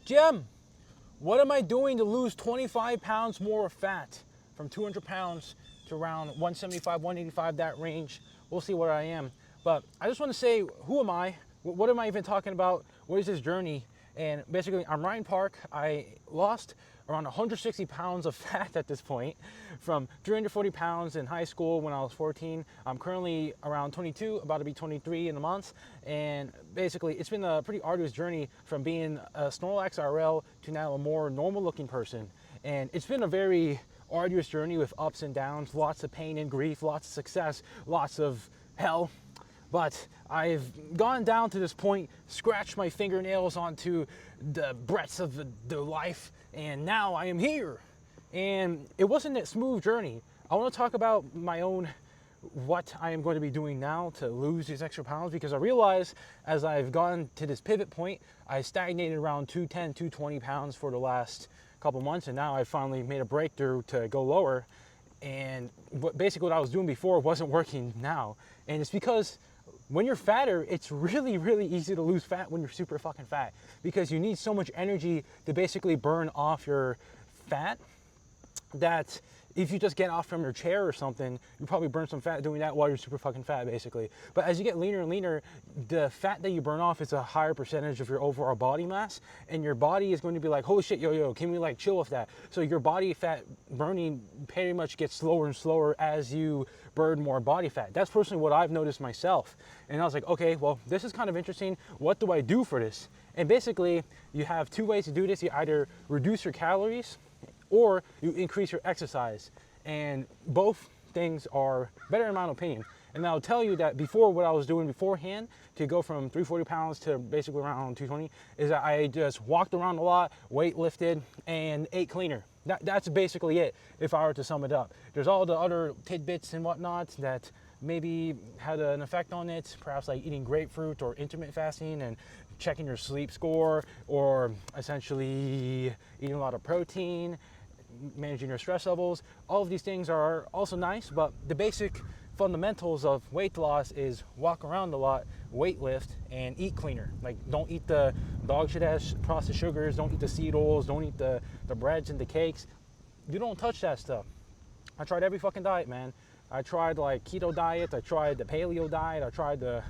Jim, what am I doing to lose 25 pounds more of fat from 200 pounds to around 175, 185, that range? We'll see where I am. But I just want to say, who am I? What am I even talking about? What is this journey? And basically, I'm RYONPAK. I lost around 160 pounds of fat at this point from 340 pounds in high school when I was 14. I'm currently around 22, about to be 23 in a month. And basically, it's been a pretty arduous journey from being a Snorlax RL to now a more normal looking person. And it's been a very arduous journey with ups and downs, lots of pain and grief, lots of success, lots of hell. But I've gone down to this point, scratched my fingernails onto the breadths of the life, and now I am here. And it wasn't a smooth journey. I want to talk about my own, what I am going to be doing now to lose these extra pounds, because I realized as I've gone to this pivot point, I stagnated around 210, 220 pounds for the last couple months, and now I finally made a breakthrough to go lower. And basically what I was doing before wasn't working now. And it's because when you're fatter, it's really, really easy to lose fat when you're super fucking fat, because you need so much energy to basically burn off your fat that if you just get off from your chair or something, you probably burn some fat doing that while you're super fucking fat, basically. But as you get leaner and leaner, the fat that you burn off is a higher percentage of your overall body mass, and your body is going to be like, holy shit, yo, can we like chill with that? So your body fat burning pretty much gets slower and slower as you burn more body fat. That's personally what I've noticed myself. And I was like, okay, well, this is kind of interesting. What do I do for this? And basically, you have two ways to do this. You either reduce your calories or you increase your exercise, and both things are better in my opinion. And I'll tell you that before, what I was doing beforehand to go from 340 pounds to basically around 220 is that I just walked around a lot, weight lifted, and ate cleaner. That's basically it, if I were to sum it up. There's all the other tidbits and whatnot that maybe had an effect on it, perhaps like eating grapefruit or intermittent fasting and checking your sleep score, or essentially eating a lot of protein, managing your stress levels. All of these things are also nice, but the basic fundamentals of weight loss is walk around a lot, weight lift, and eat cleaner. Like, don't eat the dog shit ass processed sugars, don't eat the seed oils, don't eat the breads and the cakes. You don't touch that stuff. I tried every fucking diet, man. I tried like keto diet, I tried the paleo diet, I tried the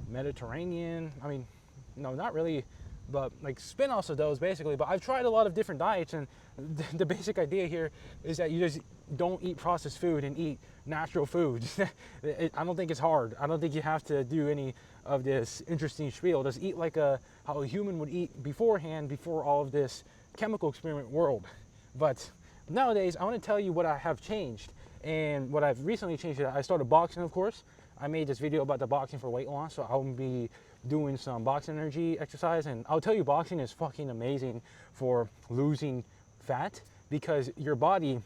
Mediterranean. I mean, no, not really, but like spin-offs of those basically. But I've tried a lot of different diets, and the basic idea here is that you just don't eat processed food and eat natural foods. I don't think it's hard. I don't think you have to do any of this interesting spiel. Just eat like how a human would eat beforehand, before all of this chemical experiment world. But nowadays, I want to tell you what I have changed. And what I've recently changed is I started boxing, of course. I made this video about the boxing for weight loss, so I'll be doing some boxing energy exercise. And I'll tell you, boxing is fucking amazing for losing fat, because your body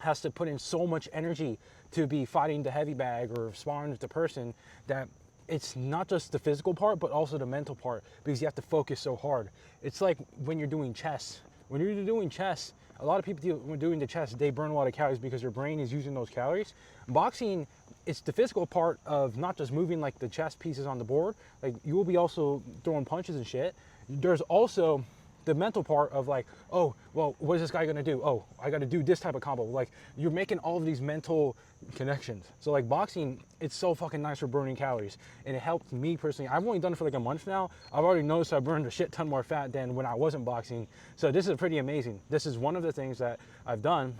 has to put in so much energy to be fighting the heavy bag or sparring with the person, that it's not just the physical part, but also the mental part, because you have to focus so hard. It's like when you're doing chess. When you're doing chess, a lot of people when doing the chess, they burn a lot of calories because their brain is using those calories. Boxing, it's the physical part of not just moving like the chess pieces on the board. Like, you will be also throwing punches and shit. There's also the mental part of like, oh, well, what is this guy gonna do? Oh, I gotta do this type of combo. Like, you're making all of these mental connections. So like boxing, it's so fucking nice for burning calories, and it helped me personally. I've only done it for like a month now. I've already noticed I burned a shit ton more fat than when I wasn't boxing. So this is pretty amazing. This is one of the things that I've done.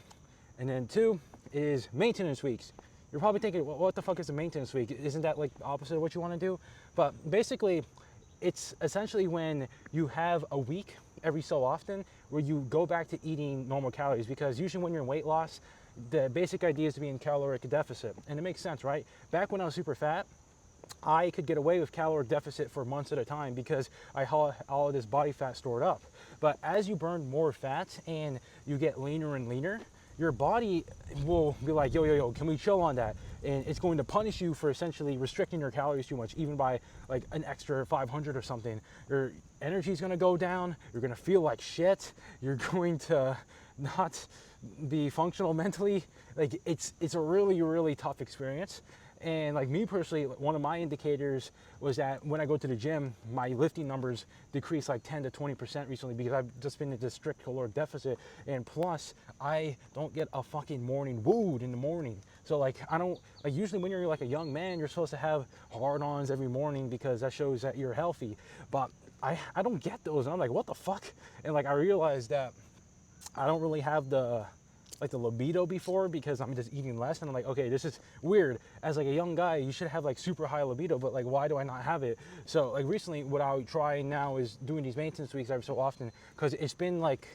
And then two is maintenance weeks. You're probably thinking, well, what the fuck is a maintenance week? Isn't that like the opposite of what you want to do? But basically, it's essentially when you have a week every so often where you go back to eating normal calories, because usually when you're in weight loss, the basic idea is to be in caloric deficit. And it makes sense, right? Back when I was super fat, I could get away with caloric deficit for months at a time because I had all of this body fat stored up. But as you burn more fat and you get leaner and leaner, your body will be like, yo, can we chill on that? And it's going to punish you for essentially restricting your calories too much, even by like an extra 500 or something. Your energy is going to go down. You're going to feel like shit. You're going to not be functional mentally. Like, it's a really, really tough experience. And like me personally, one of my indicators was that when I go to the gym, my lifting numbers decreased like 10 to 20% recently because I've just been in this strict caloric deficit. And plus, I don't get a fucking morning wood in the morning. So like, I don't, like usually when you're like a young man, you're supposed to have hard-ons every morning because that shows that you're healthy. But I don't get those. And I'm like, what the fuck? And like, I realized that I don't really have the libido before because I'm just eating less, and I'm like, okay, this is weird. As like a young guy, you should have like super high libido, but like, why do I not have it? So like recently, what I try now is doing these maintenance weeks every so often, because it's been like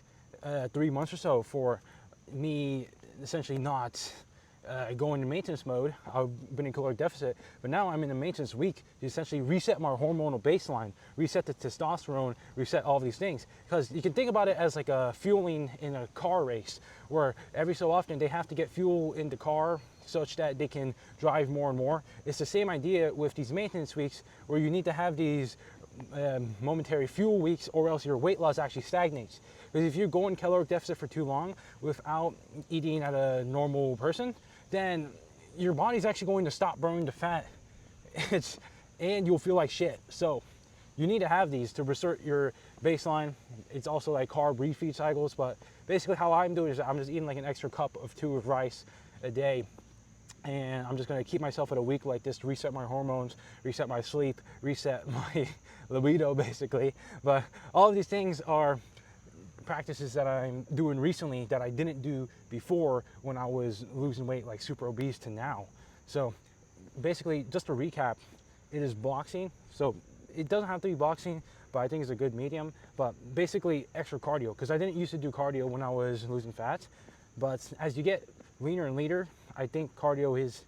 3 months or so for me essentially not going into maintenance mode. I've been in caloric deficit, but now I'm in a maintenance week to essentially reset my hormonal baseline, reset the testosterone, reset all of these things. Because you can think about it as like a fueling in a car race, where every so often they have to get fuel in the car such that they can drive more and more. It's the same idea with these maintenance weeks, where you need to have these momentary fuel weeks, or else your weight loss actually stagnates. Because if you go in caloric deficit for too long without eating at a normal person, then your body's actually going to stop burning the fat. And you'll feel like shit. So you need to have these to restore your baseline. It's also like carb refeed cycles, but basically how I'm doing is I'm just eating like an extra cup of 2 of rice a day. And I'm just gonna keep myself at a week like this to reset my hormones, reset my sleep, reset my libido basically. But all of these things are practices that I'm doing recently that I didn't do before when I was losing weight like super obese to now. So basically, just to recap, it is boxing. So it doesn't have to be boxing, but I think it's a good medium. But basically extra cardio, because I didn't used to do cardio when I was losing fat. But as you get leaner and leaner, I think cardio is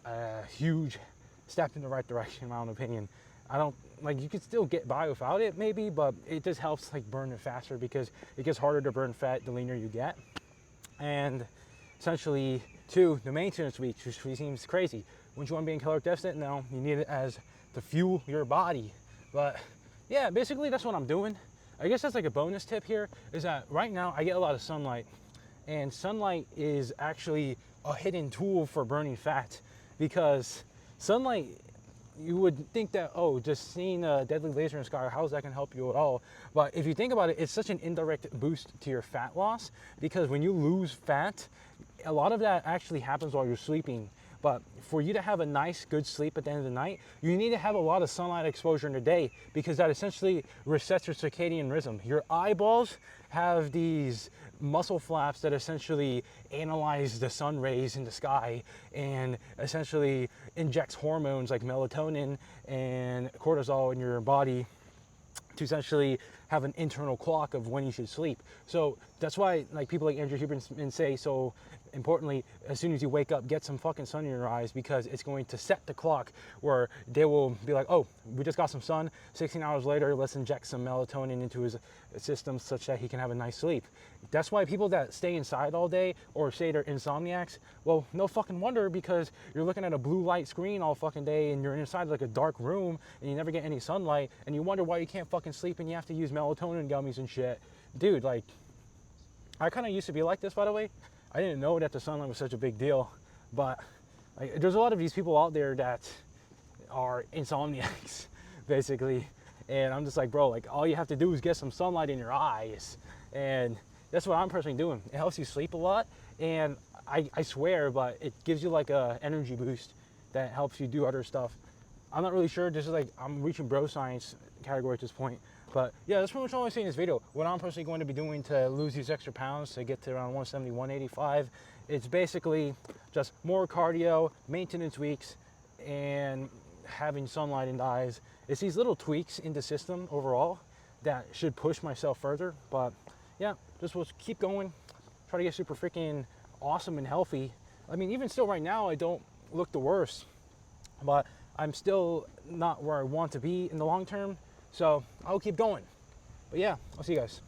a huge step in the right direction, in my own opinion. I don't, like, you could still get by without it maybe, but it just helps like burn it faster because it gets harder to burn fat the leaner you get. And essentially, too, the maintenance week, which seems crazy. When you want to be in caloric deficit, no, you need it as to fuel your body. But yeah, basically that's what I'm doing. I guess that's like a bonus tip here, is that right now I get a lot of sunlight, and sunlight is actually a hidden tool for burning fat, because sunlight, you would think that, oh, just seeing a deadly laser in the sky, how's that going to help you at all? But if you think about it, it's such an indirect boost to your fat loss, because when you lose fat, a lot of that actually happens while you're sleeping. But for you to have a nice, good sleep at the end of the night, you need to have a lot of sunlight exposure in the day, because that essentially resets your circadian rhythm. Your eyeballs have these muscle flaps that essentially analyze the sun rays in the sky and essentially injects hormones like melatonin and cortisol in your body to essentially have an internal clock of when you should sleep. So that's why like people like Andrew Huberman say, so importantly, as soon as you wake up, get some fucking sun in your eyes, because it's going to set the clock where they will be like, oh, we just got some sun, 16 hours later, let's inject some melatonin into his system such that he can have a nice sleep. That's why people that stay inside all day or say they're insomniacs, well, no fucking wonder, because you're looking at a blue light screen all fucking day and you're inside like a dark room and you never get any sunlight, and you wonder why you can't fucking sleep and you have to use melatonin gummies and shit. Dude, like, I kind of used to be like this, by the way. I didn't know that the sunlight was such a big deal, but like, there's a lot of these people out there that are insomniacs, basically. And I'm just like, bro, like, all you have to do is get some sunlight in your eyes. And that's what I'm personally doing. It helps you sleep a lot. And I swear, but it gives you like a energy boost that helps you do other stuff. I'm not really sure. This is like, I'm reaching bro science category at this point. But yeah, that's pretty much all I see in this video. What I'm personally going to be doing to lose these extra pounds to get to around 170, 185, it's basically just more cardio, maintenance weeks, and having sunlight in the eyes. It's these little tweaks in the system overall that should push myself further. But yeah, just will keep going, try to get super freaking awesome and healthy. I mean, even still right now, I don't look the worst, but I'm still not where I want to be in the long term. So I'll keep going. But yeah, I'll see you guys.